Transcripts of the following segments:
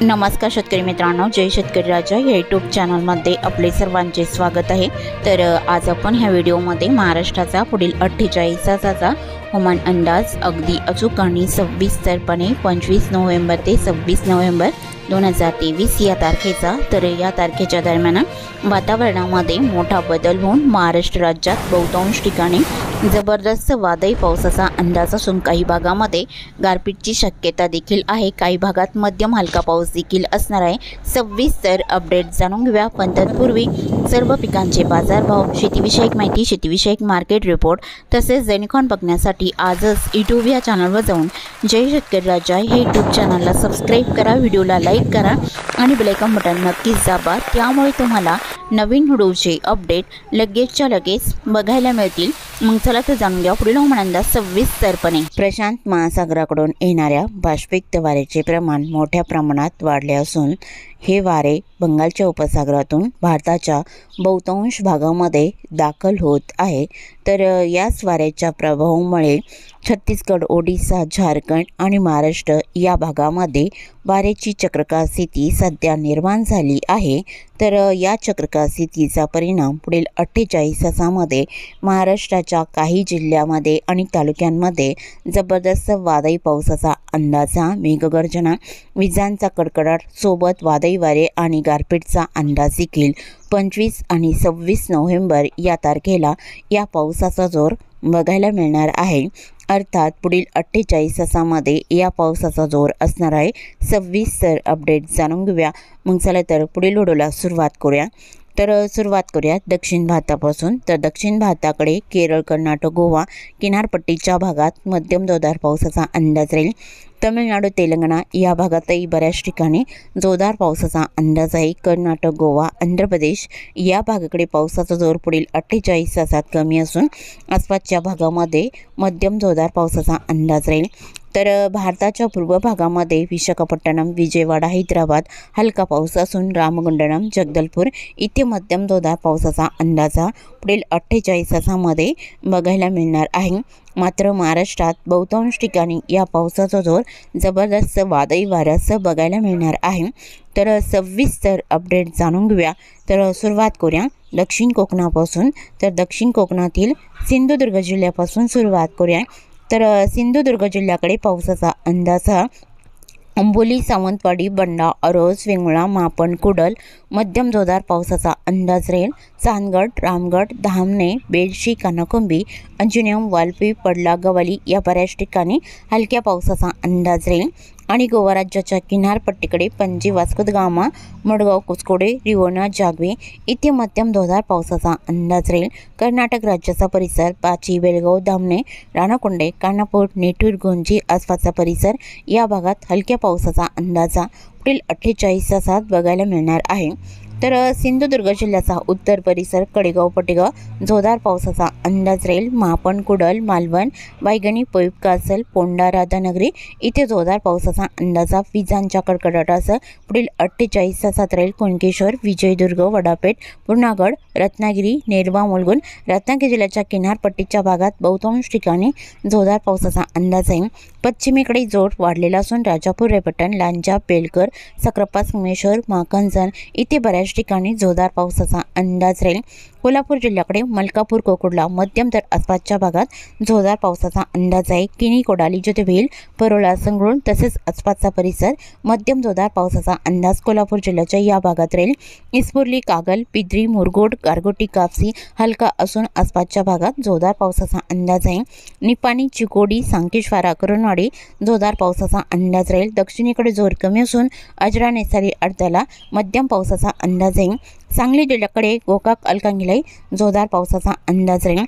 नमस्कार शेतकरी मित्रांनो, जय शेतकरी राजा या यूट्यूब चॅनलमध्ये आपले सर्वांचे स्वागत आहे। तर आज आपण ह्या व्हिडिओमध्ये महाराष्ट्राचा पुढील 48 तासाचा हवामान अंदाज अगदी अचूक आणि सविस्तरपणे 25 नोव्हेंबर ते 26 नोव्हेंबर 2023 या तारखेचा। तर या तारखेच्या दरम्यान वातावरणामध्ये मोठा बदल होऊन महाराष्ट्र राज्यात बहुतांश ठिकाणी जबरदस्त वादळी पावसाचा अंदाज असून काही भागामध्ये गारपीटची शक्यता देखील आहे। काही भागात मध्यम हलका पाऊस देखील असणार आहे। सविस्तर अपडेट जाणून घेऊया, पण तत्पूर्वी सर्व पिकांचे बाजारभाव, शेतीविषयक माहिती, शेतीविषयक मार्केट रिपोर्ट तसेच दैनिकांन बघण्यासाठी आजच यूट्यूब या चॅनलवर जाऊन जय शेतकरी राजा हे यूट्यूब चॅनलला सबस्क्राइब करा, व्हिडिओला लाईक करा आणि बेल आयकॉन बटन नक्कीच दाबा, त्यामुळे तुम्हाला नवीन व्हिडिओचे अपडेट लगेचच्या लगेच बघायला मिळतील। मग चला तर जाणून घ्या पुढील हवामान अंदाज सविस्तरपणे। प्रशांत महासागराकडून येणाऱ्या बाष्पयुक्त वाऱ्याचे प्रमाण मोठ्या प्रमाणात वाढले असून हे वारे बंगालच्या उपसागरातून भारताच्या बहुतांश भागामध्ये दाखल होत आहे। तर याच वाऱ्याच्या प्रभावामुळे छत्तीसगड, ओडिशा, झारखंड आणि महाराष्ट्र या भागामध्ये वाऱ्याची चक्रवात स्थिती सध्या निर्माण झाली आहे। तर या चक्रवात स्थितीचा परिणाम पुढील 48 तासांमध्ये महाराष्ट्राच्या काही जिल्ह्यांमध्ये आणि तालुक्यांमध्ये जबरदस्त वादळी पावसाचा अंदाजा, मेघगर्जना, विजांचा कडकडाट सोबत वादळी वारे आणि गारपीटचा अंदाज देखील 25 आणि 26 नोव्हेंबर या तारखेला या पावसाचा जोर बघायला मिळणार आहे। अर्थात पुढील 48 तासांमध्ये या पावसाचा जोर असणार आहे। सविस्तर अपडेट जाणून घेऊया, मग चला तर पुढील व्हिडिओला सुरुवात करूया। तर सुरुवात करूया दक्षिण भारतापासून। तर दक्षिण भारताकडे केरळ, कर्नाटक, गोवा किनारपट्टीच्या भागात मध्यम जोरदार पावसाचा अंदाज राहील। तमिळनाडू, तेलंगणा या भागातही बऱ्याच ठिकाणी जोरदार पावसाचा अंदाज आहे। कर्नाटक, गोवा, आंध्र प्रदेश या भागाकडे पावसाचा जोर पुढील 48 तासात कमी असून आसपासच्या भागामध्ये मध्यम जोरदार पावसाचा अंदाज राहील। तर भारताच्या पूर्व भागामध्ये विशाखापट्टणम, विजयवाडा, हैदराबाद हलका पाऊस असून रामगुंडम, जगदलपूर इथे मध्यम जोरदार पावसाचा अंदाजा पुढील 48 तासांमध्ये बघायला मिळणार आहे। मात्र महाराष्ट्रात बहुतांश ठिकाणी या पावसाचा जोर जबरदस्त वादळी वाऱ्यासह बघायला मिळणार आहे। तर सविस्तर अपडेट जाणून घेऊया। तर सुरुवात करूया दक्षिण कोकणापासून। तर दक्षिण कोकणातील सिंधुदुर्ग जिल्ह्यापासून सुरुवात करूया। तर सिंधुदुर्ग जिल्ह्याकडे पावसाचा अंदाज हा अंबोली, सावंतवाडी, बंडा, अरोस, वेंगुळा, मापण, कुडल मध्यम जोरदार पावसाचा अंदाज राहील। चांदगड, रामगड, धामणे, बेडशी, कानाकोंबी, अंजुनियम, वालपी, पडला, गवाली या बऱ्याच ठिकाणी हलक्या पावसाचा अंदाज राहील। आणि गोवा राज्याच्या किनारपट्टीकडे पणजी, वास्को द गामा, मडगाव, कुचकोडे, रिवोना, जागवे इथे मध्यम जोरदार पावसाचा अंदाज राहील। कर्नाटक राज्याचा परिसर पाची, बेळगाव, धामणे, राणाकोंडे, कानापूर, नेटूर, गोंजी आसपासचा परिसर या भागात हलक्या पावसाचा अंदाजा पुढील 48 तासात बघायला मिळणार आहे। तर सिंधुदुर्ग जिल्ह्याचा उत्तर परिसर कडेगाव, पटेगाव जोरदार पावसाचा अंदाज राहील। मापण, कुडल, मालवण, बायगणी, पौप, कासल, पोंडा, राधानगरी इथे जोरदार पावसाचा अंदाजा विजांच्या कडकडाटासह पुढील 48 तासात राहील। कुणकेश्वर, विजयदुर्ग, वडापेठ, पूर्णागड, रत्नागिरी, नेरवा, मुलगुण रत्नागिरी जिल्ह्याच्या किनारपट्टीच्या भागात बहुतांश ठिकाणी जोरदार पावसाचा अंदाज आहे। पश्चिमेकडे जोर वाढलेला असून राजापूर, रेपटण, लांजा, पेलकर, सक्रापा, संगमेश्वर, माखनजण इथे बऱ्याच ठिकाणी जोरदार पावसाचा अंदाज राहील। कोल्हापूर जिल्ह्याकडे मलकापूर, कोकुडला मध्यम तर आसपासच्या भागात जोरदार पावसाचा अंदाज आहे। किनी, कोडाली, जोतेभील, परोळा, संगरूळ तसेच आसपासचा परिसर मध्यम जोरदार पावसाचा अंदाज कोल्हापूर जिल्ह्याच्या या भागात राहील। इस्पुर्ली, कागल, पिद्री, मुरगोड, गारगोटी, कापसी हलका असून आसपासच्या भागात जोरदार पावसाचा अंदाज आहे। निपाणी, चिकोडी, सांकेश्वरा, करणवाडी जोरदार पावसाचा अंदाज राहील। दक्षिणेकडे जोर कमी असून अजरा, नेसारी, अर्ध्याला मध्यम पावसाचा अंदाज आहे। सांगली जिल्ह्याकडे गोकाक, अलकांगिलाई जोरदार पावसाचा अंदाज राहील।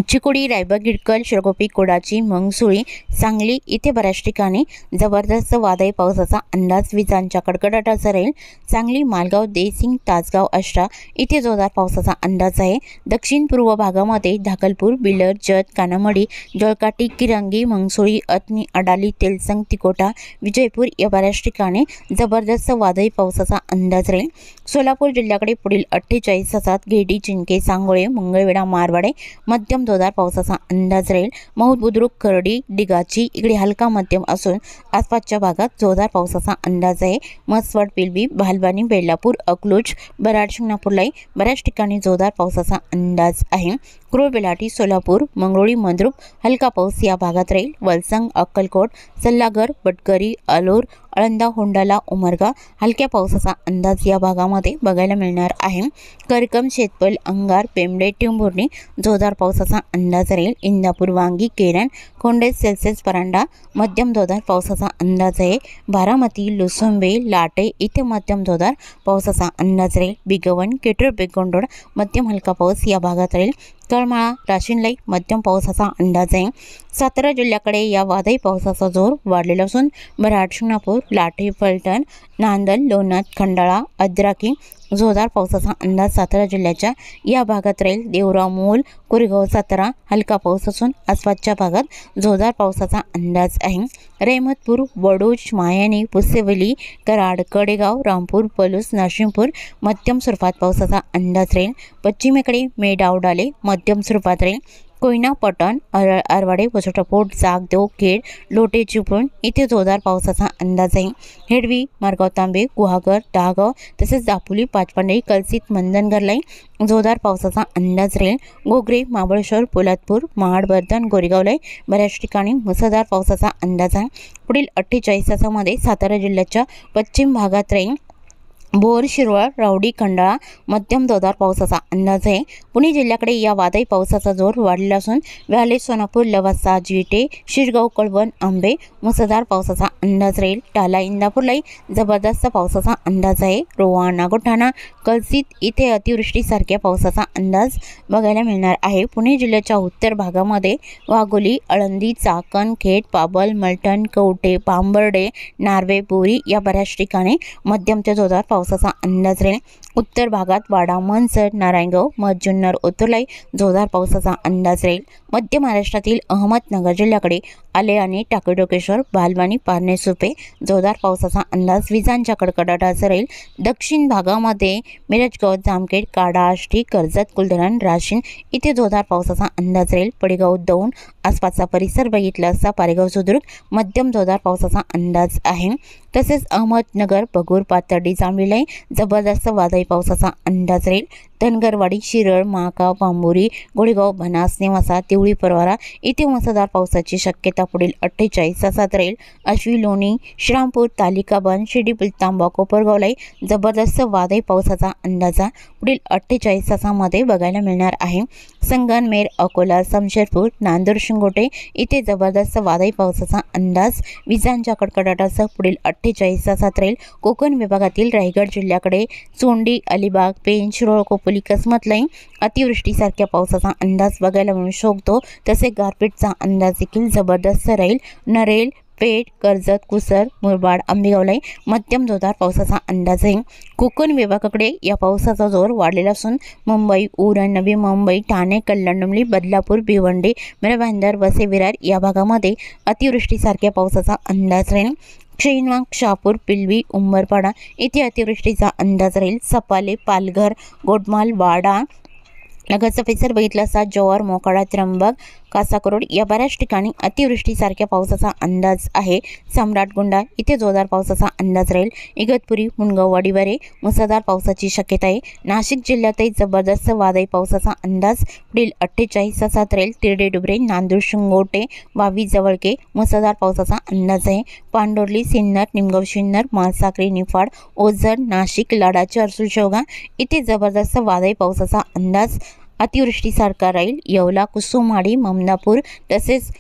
चिकोडी, रायबा, गिडकल, शिरगोपी, कोडाची, मंगसुळी, सांगली इथे बऱ्याच ठिकाणी जबरदस्त वादळी पावसाचा अंदाज विजांच्या कडकडाटाचा राहील। सांगली, मालगाव, देसिंग, तासगाव, आष्टा इथे जोरदार पावसाचा अंदाज आहे। दक्षिण पूर्व भागामध्ये धाकलपूर, बिलर, जत, कानामडी, जळकाटी, किरंगी, मंगसुळी, अतनी, अडाली, तेलसंग, तिकोटा, विजयपूर या बऱ्याच ठिकाणी जबरदस्त वादळी पावसाचा अंदाज राहील। सोलापूर जिल्ह्याकडे पुढील 48 तासात घेडी, चिंके, सांगोळे, मंगळवेढा, मारवाडे मध्यम जोरदार पावसाचा अंदाज राहील। महूद, बुद्रुक, खर्डी, डिगाची इकडे हलका मध्यम असून आसपासच्या भागात जोरदार पावसाचा अंदाज आहे। मसवड, पिलवी, भालबानी, बेलापूर, अकलूज, बराड, शिंगणापूरलाही बऱ्याच ठिकाणी जोरदार पावसाचा अंदाज आहे। क्रूर, बेलाटी, सोलापूर, मंगरुळी, मंद्रुप हलका पाऊस या भागात राहील। वलसंग, अक्कलकोट, सल्लागर, बटकरी, आलोर, आळंदा, होंडाला, उमरगा हलक्या पावसाचा अंदाज या भागामध्ये बघायला मिळणार आहे। करकम, शेतपल, अंगार, पेंबडे, टिंभुर्णी जोरदार पावसाचा अंदाज राहील। इंदापूर, वांगी, केरन, खोंडेस, सेल्सियस, परांडा मध्यम जोरदार पावसाचा अंदाज आहे। बारामती, लुसुंबे, लाटे इथे मध्यम जोरदार पावसाचा अंदाज राहील। बिगवन, केटर, बेगोंडोड मध्यम हलका पाऊस या भागात राहील। करमाळा, राशीनलाई मध्यम पावसाचा अंदाज आहे। सातारा जिल्ह्याकडे या वादळी पावसाचा जोर वाढलेला असून बराड, शिंगणापूर, लाठी, फलटण, नांदल, लोणार, खंडाळा, अद्राकी जोरदार पावसाचा अंदाज सातारा जिल्ह्याच्या या भागात राहील। देवराव, मूल, कोरेगाव, सातारा हलका पाऊस असून आसपासच्या भागात जोरदार पावसाचा अंदाज आहे। रेहमतपूर, वडूज, मायानी, पुसेवली, कराड, कडेगाव, रामपूर, पलूस, नरसिंहपूर मध्यम स्वरूपात पावसाचा अंदाज राहील। पश्चिमेकडे मेडावडाले मध्यम स्वरूपात राहील। कोयना, पटण, आरवाडे, वसोटापोट, जागदेव, खेड, लोटे, चिपळूण इथे जोरदार पावसाचा अंदाज आहे। हेडवी, मारगाव, तांबे, गुहागर, दहागाव तसेच दापोली, पाचपांडे, कलसीत, मंदनगरलाही जोरदार पावसाचा अंदाज राहील। गोगरे, महाबळेश्वर, पोलादपूर, महाड, बर्धन, गोरेगावलाही बऱ्याच ठिकाणी मुसळधार पावसाचा अंदाज आहे। पुढील 48 तासामध्ये सातारा जिल्ह्याच्या पश्चिम भागात राहील। बोर, शिरवळ, रावडी, खंडाळा मध्यम जोरदार पावसाचा अंदाज आहे। पुणे जिल्ह्याकडे या वादळी पावसाचा जोर वाढलेला असून व्याले, सोनापूर, लवासा, जिटे, शिरगाव, कळवण, आंबे मुसळधार पावसाचा अंदाज राहील। टाला, इंदापूरलाही जबरदस्त पावसाचा अंदाज आहे। रोहा, नागोठाणा, कलसीत इथे अतिवृष्टीसारख्या पावसाचा अंदाज बघायला मिळणार आहे। पुणे जिल्ह्याच्या उत्तर भागामध्ये वाघोली, आळंदी, चाकण, खेड, पाबल, मलटण, कवठे, पांबर्डे, नार्वे, बोरी या बऱ्याच ठिकाणी मध्यम ते जोरदार पावसाचा अंदाज राहील। उत्तर भागात वाडा, मनसर, नारायणगाव, जुन्नर, ओतुर्लाई जोरदार पावसाचा अंदाज राहील। मध्य महाराष्ट्रातील अहमदनगर जिल्ह्याकडे आले आणि टाकेडोकेश्वर, भालवानी, पारणे, सुपे जोरदार पावसाचा अंदाज विजांच्या कडकडाटाचा राहील। दक्षिण भागामध्ये मिरजगाव, जामखेड, काडा, आष्टी, कर्जत, कुलधरण, राशीन इथे जोरदार पावसाचा अंदाज राहील। पडेगाव, दौंड आसपासचा परिसर बघितला असता पारेगाव, सुद्रुक मध्यम जोरदार पावसाचा अंदाज आहे। तसेच अहमदनगर, बगूर, पाथर्डी, जांभळीलाही जबरदस्त वादळी पावसाचा अंदाज राहील। धनगरवाडी, शिरळ, महागाव, बांबोरी, गोळेगाव, बनास, नेवासा, तिवळी, परवारा इथे मुसळधार पावसाची शक्यता पुढील 48 तासात राहील। अश्वी, लोणी, श्रीरामपूर, तालिकाबंद, शिर्डी, तांबा, कोपरगावलाही जबरदस्त वादळी पावसाचा अंदाजा पुढील 48 तासामध्ये बघायला मिळणार आहे। संगनमेर, अकोला, शमशेरपूर, नांदूर, शिंगोटे इथे जबरदस्त वादळी पावसाचा अंदाज विजांच्या कडकडाटासह पुढील 48 तासात राहील। कोकण विभागातील रायगड जिल्ह्याकडे चोंडी, अलिबाग, पेंच, शिरोळ, खोपोली, कसमतलाही अतिवृष्टीसारख्या पावसाचा अंदाज बघायला मिळू शकतो। तसे गारपीटचा अंदाज देखील जबरदस्त राहील। नरेल, पेठ, कर्जत, कुसर, मुरबाड, आंबेगावलाही मध्यम जोरदार पावसाचा अंदाज आहे। कोकण विभागाकडे या पावसाचा जोर वाढलेला असून मुंबई, उरण, नवी मुंबई, ठाणे, कल्याण, बदलापूर, भिवंडी, भाईंदर, वसे, विरार या भागामध्ये अतिवृष्टीसारख्या पावसाचा अंदाज राहील। शहापूर, शहापूर, पिलवी, उंबरपाडा इथे अतिवृष्टीचा अंदाज राहील। सपाले, पालघर, गोडमाल, वाडा लगतचा परिसर बघितला असता जव्हार, मोखाडा, त्र्यंबक, कासाकरोड या बऱ्याच ठिकाणी अतिवृष्टीसारख्या पावसाचा अंदाज आहे। सम्राटगुंडा इथे जोरदार पावसाचा अंदाज राहील। इगतपुरी, मुनगाव, वाडीवारे मुसळधार पावसाची शक्यता आहे। नाशिक जिल्ह्यातही जबरदस्त वादळी पावसाचा अंदाज पुढील 48 तासात राहील। तिरडे, डुबरे, नांदूर, शिंगोटे, वावी, जवळके मुसळधार पावसाचा अंदाज आहे। पांडोर्ली, सिन्नर, निमगाव, शिन्नर, माळसाखरी, निफाड, ओझर, नाशिक, लाडाचे, अर्सुल, शेवगा इथे जबरदस्त वादळी पावसाचा अंदाज अतिवृष्टीसारखा राहील। येवला, कुसुमाडी, ममदापूर तसेच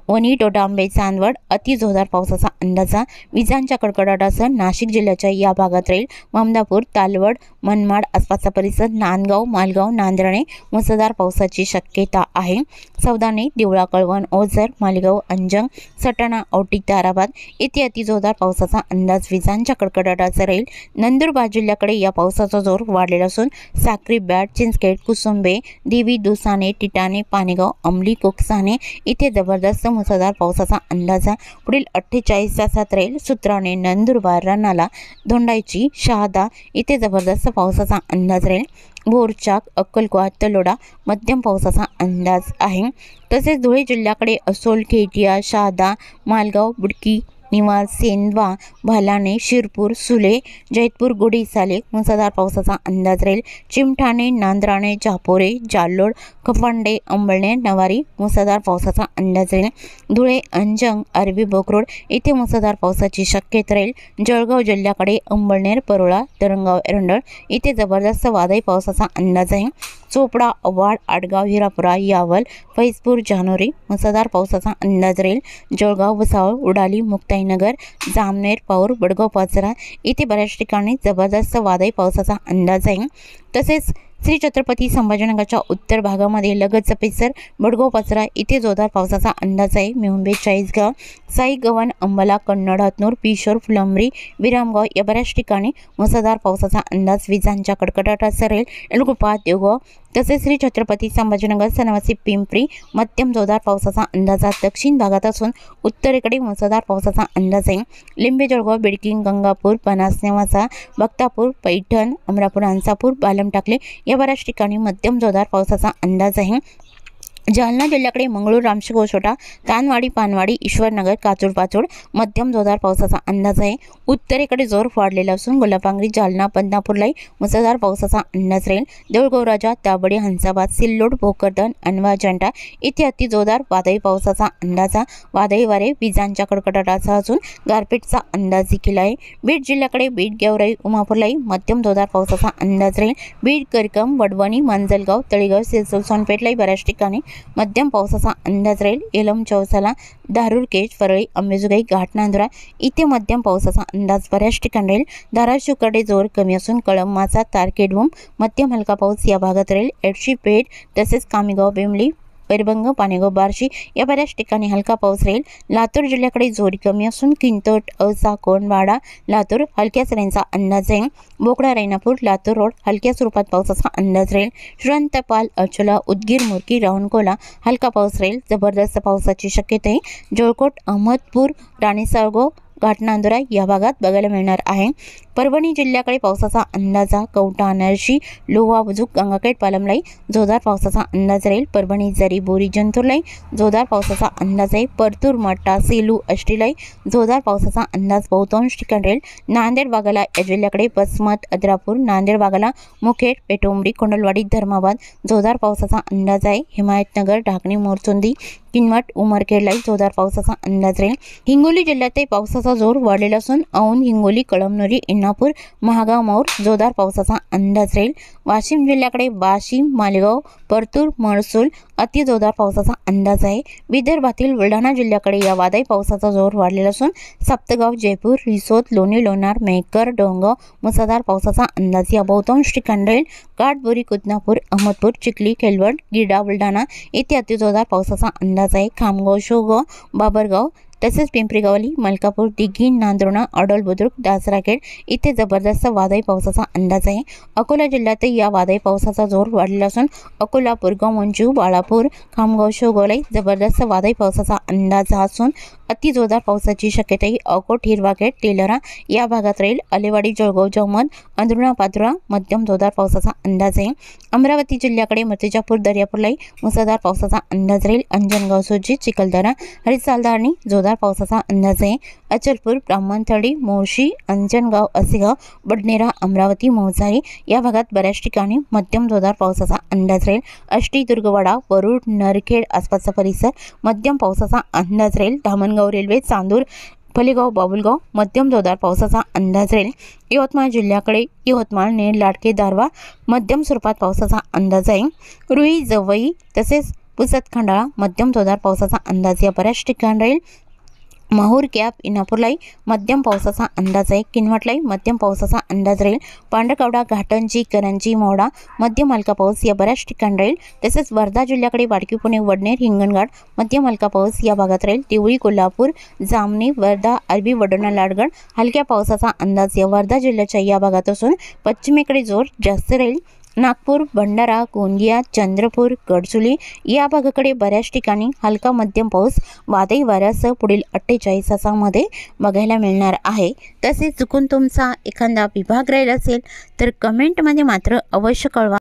वणी, डोडांबे, चांदवड अति जोरदार पावसाचा अंदाजा विजांच्या कडकडाटासह नाशिक जिल्ह्याच्या या भागात राहील। ममदापूर, तालवड, मनमाड आसपासचा परिसर, नांदगाव, मालगाव, नांदरणे मुसळधार पावसाची शक्यता आहे। सौदाने, देवळा, कळवण, ओझर, मालेगाव, अंजंग, सटाणा, औटी, ताराबाद इथे अति जोरदार पावसाचा अंदाज विजांच्या कडकडाटाचा राहील। नंदुरबार जिल्ह्याकडे या पावसाचा जोर वाढलेला असून साक्री, बॅट, चिंचखेड, कुसुंबे, देवी, दुसाने, टिटाणे, पानेगाव, अंमली, कोकसाने इथे जबरदस्त मुसळधार पावसाचा अंदाजा पुढील 48 तासात राहील। सूत्राने, नंदुरबार, रनाला, धोंडाईची, शहादा इथे जबरदस्त पावसाचा अंदाज राहील। बोरचाक, अक्कलकोट, तलोडा मध्यम पावसाचा अंदाज आहे। तसेच धुळे जिल्ह्याकडे असोल, खेटिया, शहादा, मालगाव, बुडकी, निवास, सेंधवा, भालाणे, शिरपूर, सुले, जैतपूर, गुढी साले मुसळधार पावसाचा अंदाज राहील। चिमठाणे, नांद्राणे, चापोरे, जालोड, खफांडे, अंबळणे, नवारी मुसळधार पावसाचा अंदाज राहील। धुळे, अंजंग, अरबी बोकरोड येथे मुसळधार पावसाची शक्यता राहील। जळगाव जिल्ह्याकडे अंबळनेर, परोळा, तरंगाव, एरंडळ येथे जबरदस्त वादळी पावसाचा अंदाज आहे। चोपडा, अवाड, आडगाव, हिरापुरा, यावल, फैजपूर, जानोरी मुसळधार पावसाचा अंदाज राहील। जळगाव, भुसावळ, उडाली, मुक्ताईनगर, जामनेर, पाऊर, बडगाव, पाचरा येथे बऱ्याच ठिकाणी जबरदस्त वादळी पावसाचा अंदाज आहे। तसेच श्री छत्रपती संभाजीनगरच्या उत्तर भागामध्ये लगतचा परिसर बडगाव, पाचरा इथे जोरदार पावसाचा अंदाज आहे। मुंबई, चाळीसगाव, साई, गव्हाण, अंबाला, कन्नड, हतनूर, पिशोर, फुलंब्री, विरामगाव या बऱ्याच ठिकाणी मुसळधार पावसाचा अंदाज विजांच्या कडकडाटासह राहील। एलगुप्पा, देवगाव तसेच श्री छत्रपती संभाजीनगर, सनवासी, पिंपरी मध्यम जोरदार पावसाचा अंदाज दक्षिण भागात असून उत्तरेकडे मुसळधार पावसाचा अंदाज आहे। लिंबे, जळगाव, बिडकी, गंगापूर, पनास, नेवासा, बख्तापूर, पैठण, अमरापूर, हंसापूर, बालम टाकले या बऱ्याच ठिकाणी मध्यम जोरदार पावसाचा अंदाज आहे। जालना जिल्ह्याकडे मंगळूर, रामशेगाव, छोटा, तानवाडी, पानवाडी, ईश्वरनगर, काचूड, पाचोड मध्यम जोरदार पावसाचा अंदाज आहे। उत्तरेकडे जोर वाढलेला असून गुलापांगरी, जालना, बदनापूरलाही मुसळधार पावसाचा अंदाज राहील। देऊळगाव राजा, दाबडी, हंसाबाद, सिल्लोड, भोकरदन, अनवा, जंटा इथे अति जोरदार वादळी पावसाचा अंदाजा वादळी वारे विजांच्या कडकडाटासह असून गारपीटचा अंदाज देखील आहे। बीड जिल्ह्याकडे बीड, गेवराई, उमापूरलाही मध्यम जोरदार पावसाचा अंदाज राहील। बीड, करकम, वडवणी, मांजलगाव, तळेगाव, सिरसोल, सोनपेठलाही बऱ्याच ठिकाणी मध्यम पावसाचा अंदाज राहील। येलम, चौसाला, धारूर, केज, परळी, अंबेजोगाई, घाटनांदुरा इथे मध्यम पावसाचा अंदाज बऱ्याच ठिकाणी राहील। धाराशिवकडे जोर कमी असून कळंब, मासा, तारखेडभूम मध्यम हलका पाऊस या भागात राहील। एडशी, पेठ तसेच कामेगाव, बेमली, पैरबंग, पानेगाव, बार्शी या बऱ्याच ठिकाणी हलका पाऊस राहील। लातूर जिल्ह्याकडे जोर कमी असून किंतोट, औसा, कोंडवाडा, लातूर हलक्या सरींचा अंदाज आहे। बोकडा, रेणापूर, लातूर रोड हलक्या स्वरूपात पावसाचा अंदाज राहील। श्रंतपाल, अचोला, उदगीर, मुरकी, रावणकोला हलका पाऊस राहील। जबरदस्त पावसाची शक्यता आहे। जळकोट, अहमदपूर, राणीसाळगाव, घाटनांदुरा या भागात बघायला मिळणार आहे। परभणी जिल्ह्याकडे पावसाचा अंदाजा कवठा, नरशी, लोहा, बुजुक, गंगाखेड, पालमलाई जोरदार पावसाचा अंदाज राहील। परभणी, जरी, बोरी, जंतूरलाई जोरदार पावसाचा अंदाज आहे। परतूर, मट्टा, सेलू, अष्टीलाई जोरदार पावसाचा अंदाज बहुतांश ठिकाणी राहील। नांदेड भागाला या जिल्ह्याकडे बसमत, अद्रापूर, नांदेड भागाला मुखेड, पेटोंबरी, कोंडलवाडी, धर्माबाद जोरदार पावसाचा अंदाज आहे। हिमायतनगर, ढाकणी, मोरचोंदी, किनवट, उमरखेडलाही जोरदार पावसाचा अंदाज राहील। हिंगोली जिल्ह्यातही पावसाचा जोर वाढलेला असून औंध, हिंगोली, कळमनुरी, इंदापूर, महागाव, मौर जोरदार पावसाचा अंदाज राहील। वाशिम जिल्ह्याकडे वाशिम, मालेगाव, परतूर, महसूल अति जोरदार पावसाचा अंदाज आहे। विदर्भातील बुलढाणा जिल्ह्याकडे या वादळी पावसाचा जोर वाढलेला असून सप्तगाव, जयपूर, रिसोद, लोणी, लोणार, मेहकर, डोंगाव मुसळधार पावसाचा अंदाज या बहुतांश ठिकाणी राहील। काटबोरी, कुदनापूर, अहमदपूर, चिखली, खेलवड, गिरडा, बुलढाणा येथे अति जोरदार पावसाचा अंदाज आहे। खामगाव, शेवगाव, बाबरगाव तसेच पिंपरीगावली, मलकापूर, दिघी, नांदुर्णा, अडोल, बुद्रुक, दासराखेड इथे जबरदस्त वादळी पावसाचा अंदाज आहे। अकोला जिल्ह्यातही या वादळी पावसाचा जोर वाढलेला असून अकोला, पुरगाव, मंजू, बाळापूर, खामगाव, शेवगावलाही जबरदस्त वादळी पावसाचा अंदाज असून अति जोरदार पावसाची शक्यताही अकोट, हिरवाखेड, तेलरा या भागात राहील। अलेवाडी, जळगाव, जवमत, अंदुणा, पात्रा मध्यम जोरदार पावसाचा अंदाज आहे। अमरावती जिल्ह्याकडे मूर्तिजापूर, दर्यापूरलाही मुसळधार पावसाचा अंदाज राहील। अंजनगाव, सुरजी, चिखलदरा, हरिसालधारणी जोरदार पावसाचा अंदाज आहे। अचलपूर, ब्राह्मणथडी, मोर्शी, अंजनगाव, असेगाव, बडनेरा, अमरावती, मौसारी या भागात बऱ्याच ठिकाणी मध्यम जोरदार पावसाचा अंदाज राहील। आष्टी, दुर्गवाडा, वरुड, नरखेड आसपासचा परिसर मध्यम पावसाचा अंदाज राहील। धामणगाव रेल्वे, चांदूर, फलेगाव, बाबुलगाव मध्यम जोरदार पावसाचा अंदाज राहील। यवतमाळ जिल्ह्याकडे यवतमाळ, नेर, लाडके, दारवा मध्यम स्वरूपात पावसाचा अंदाज आहे। रुई, जवई तसेच पुसद, खंडाळा मध्यम जोरदार पावसाचा अंदाज या बऱ्याच ठिकाणी राहील। माहूर, कॅप, इनापूरलाही मध्यम पावसाचा अंदाज आहे। किनवटलाही मध्यम पावसाचा अंदाज राहील। पांढरकवडा, घाटंजी, करंजी, मोडा मध्यम हलका पाऊस या बऱ्याच ठिकाणी राहील। तसेच वर्धा जिल्ह्याकडे वाडकी, पुणे, वडनेर, हिंगणघाट मध्यम हलका पाऊस या भागात राहील। देवळी, कोल्हापूर, जामणी, वर्धा, अरबी, वडोणा, लाडगड हलक्या पावसाचा अंदाज या वर्धा जिल्ह्याच्या या भागात असून पश्चिमेकडे जोर जास्त राहील। नागपूर, भंडारा, गोंदिया, चंद्रपूर, गडचुली या भागाकडे बऱ्याच ठिकाणी हलका मध्यम पाऊस वादळी वाऱ्यासह पुढील 48 तासांमध्ये बघायला मिळणार आहे। तसेच चुकून तुमचा एखादा विभाग राहिला असेल तर कमेंटमध्ये मात्र अवश्य कळवा।